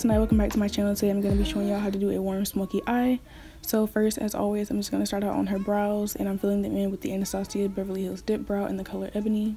tonight, welcome back to my channel. Today I'm going to be showing y'all how to do a warm smoky eye. So first, as always, I'm just going to start out on her brows, and I'm filling them in with the Anastasia Beverly Hills Dip Brow in the color Ebony.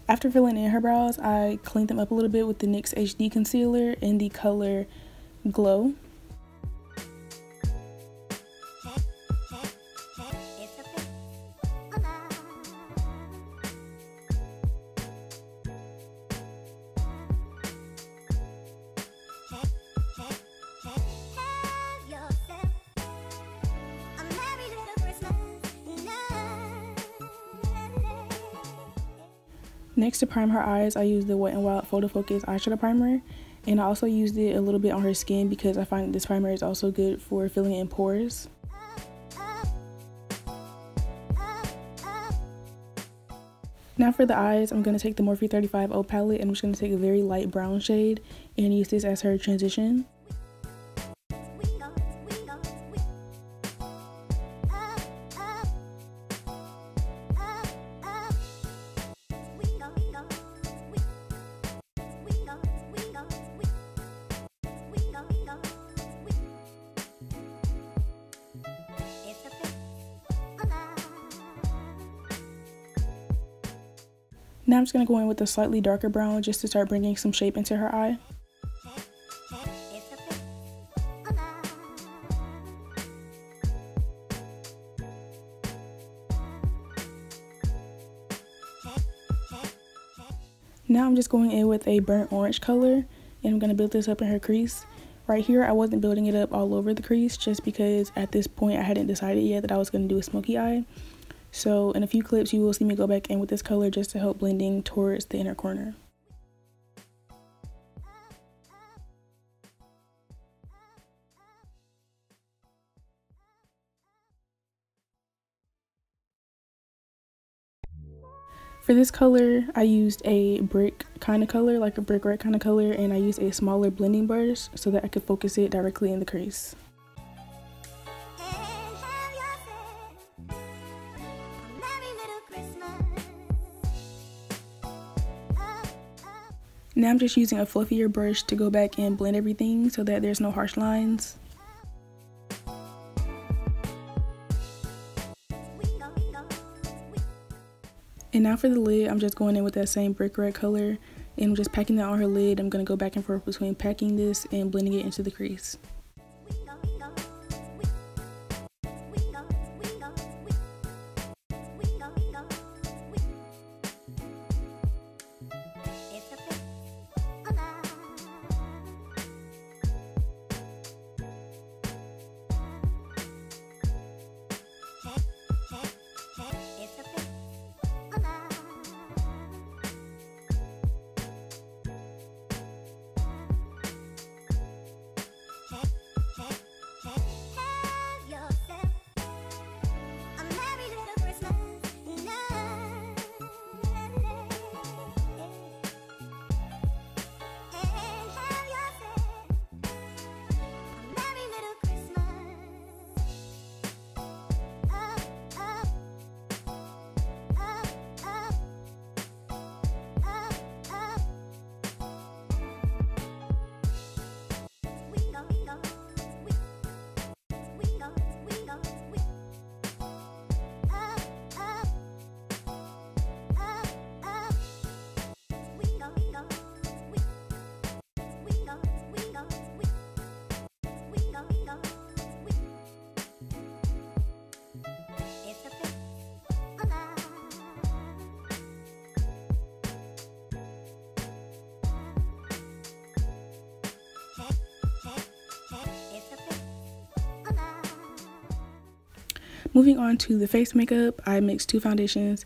After filling in her brows, I cleaned them up a little bit with the NYX HD concealer in the color Glow. Next, to prime her eyes, I used the Wet n Wild Photo Focus eyeshadow primer, and I also used it a little bit on her skin because I find this primer is also good for filling in pores. Now for the eyes, I'm going to take the Morphe 35O palette, and I'm just going to take a very light brown shade and use this as her transition. Now I'm just going to go in with a slightly darker brown just to start bringing some shape into her eye. Now I'm just going in with a burnt orange color, and I'm going to build this up in her crease. Right here, I wasn't building it up all over the crease just because at this point I hadn't decided yet that I was going to do a smoky eye. So in a few clips you will see me go back in with this color just to help blending towards the inner corner. For this color, I used a brick kind of color, like a brick red kind of color, and I used a smaller blending brush so that I could focus it directly in the crease. Now I'm just using a fluffier brush to go back and blend everything so that there's no harsh lines. And now for the lid, I'm just going in with that same brick red color, and I'm just packing that on her lid. I'm going to go back and forth between packing this and blending it into the crease. Moving on to the face makeup, I mixed two foundations.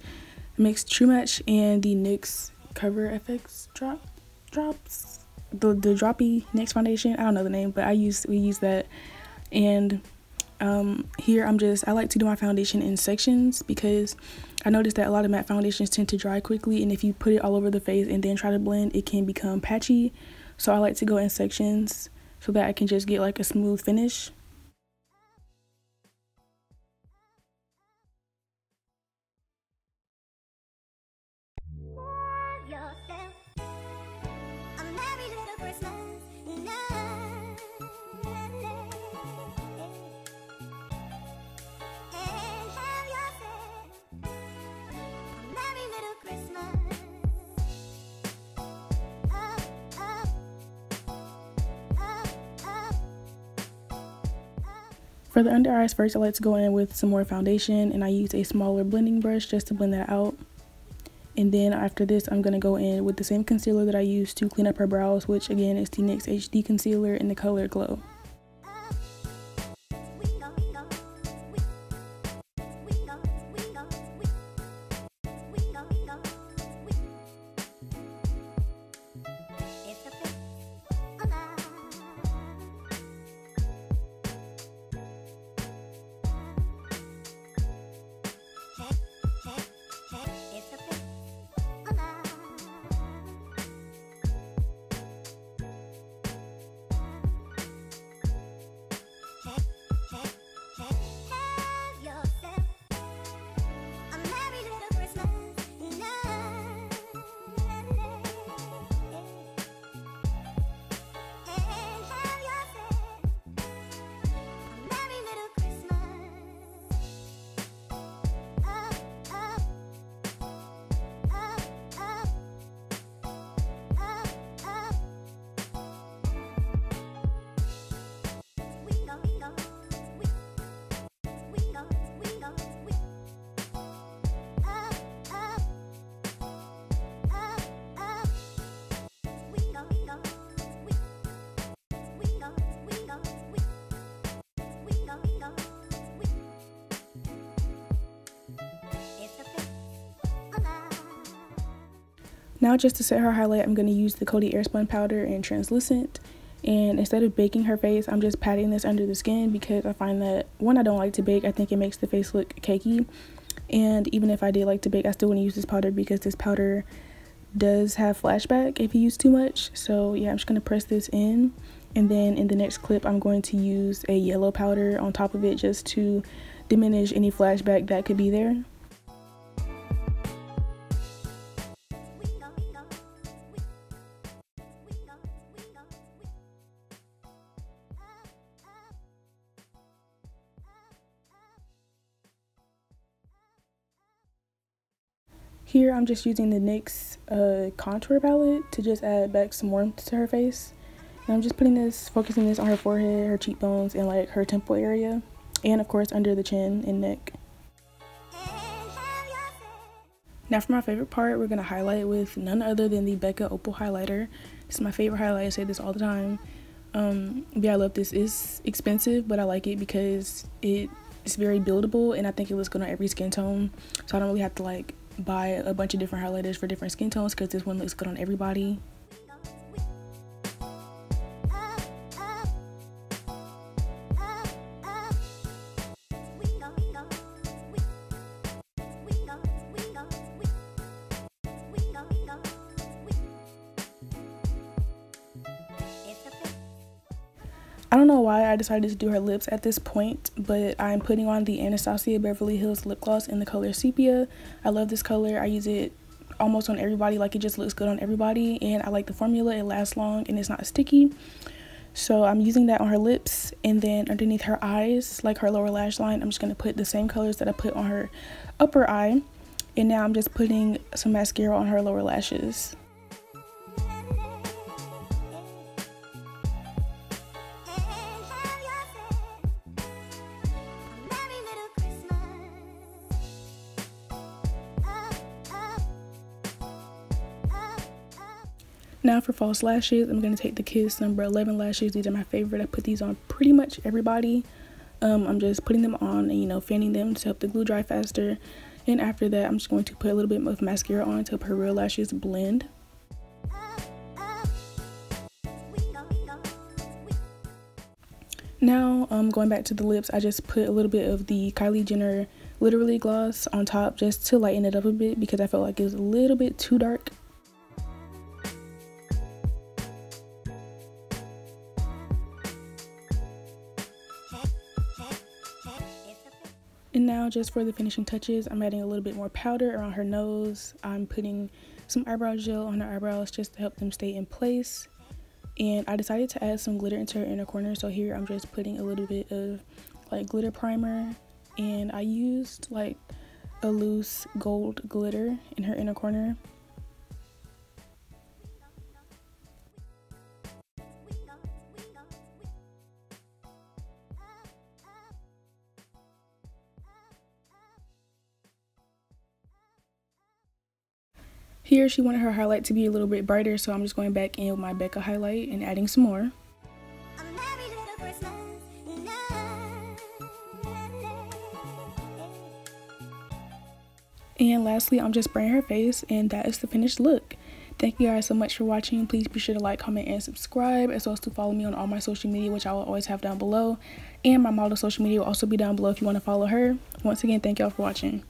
I mixed True Match and the NYX Cover FX drops. The droppy NYX foundation. I don't know the name, but we use that. And here I like to do my foundation in sections because I noticed that a lot of matte foundations tend to dry quickly, and if you put it all over the face and then try to blend, it can become patchy. So I like to go in sections so that I can just get like a smooth finish. For the under eyes first, I like to go in with some more foundation, and I use a smaller blending brush just to blend that out. And then after this, I'm going to go in with the same concealer that I used to clean up her brows, which again is the NYX HD concealer in the color Glow. Now just to set her highlight, I'm going to use the Coty Airspun powder in translucent, and instead of baking her face, I'm just patting this under the skin because I find that, one, I don't like to bake. I think it makes the face look cakey, and even if I did like to bake, I still want to use this powder because this powder does have flashback if you use too much. So yeah, I'm just going to press this in, and then in the next clip I'm going to use a yellow powder on top of it just to diminish any flashback that could be there. Here I'm just using the NYX contour palette to just add back some warmth to her face. And I'm just focusing this on her forehead, her cheekbones, and like her temple area. And of course under the chin and neck. Now for my favorite part, we're going to highlight with none other than the Becca Opal highlighter. This is my favorite highlight, I say this all the time. Yeah, I love this. It's expensive, but I like it because it's very buildable, and I think it looks good on every skin tone. So I don't really have to like buy a bunch of different highlighters for different skin tones because this one looks good on everybody. I don't know why I decided to do her lips at this point, but I'm putting on the Anastasia Beverly Hills lip gloss in the color Sepia. I love this color. I use it almost on everybody. Like, it just looks good on everybody, and I like the formula. It lasts long and it's not sticky. So I'm using that on her lips, and then underneath her eyes, like her lower lash line, I'm just going to put the same colors that I put on her upper eye. And now I'm just putting some mascara on her lower lashes. Now for false lashes, I'm going to take the Kiss number 11 lashes. These are my favorite. I put these on pretty much everybody. I'm just putting them on and, you know, fanning them to help the glue dry faster. And after that, I'm just going to put a little bit of mascara on to help her real lashes blend. Now, going back to the lips, I just put a little bit of the Kylie Jenner Literally gloss on top just to lighten it up a bit because I felt like it was a little bit too dark. And now just for the finishing touches, I'm adding a little bit more powder around her nose. I'm putting some eyebrow gel on her eyebrows just to help them stay in place. And I decided to add some glitter into her inner corner, so here I'm just putting a little bit of like glitter primer, and I used like a loose gold glitter in her inner corner. Here she wanted her highlight to be a little bit brighter, so I'm just going back in with my Becca highlight and adding some more. And lastly, I'm just spraying her face, and that is the finished look. Thank you guys so much for watching. Please be sure to like, comment, and subscribe, as well as to follow me on all my social media, which I will always have down below. And my model social media will also be down below if you want to follow her. Once again, thank y'all for watching.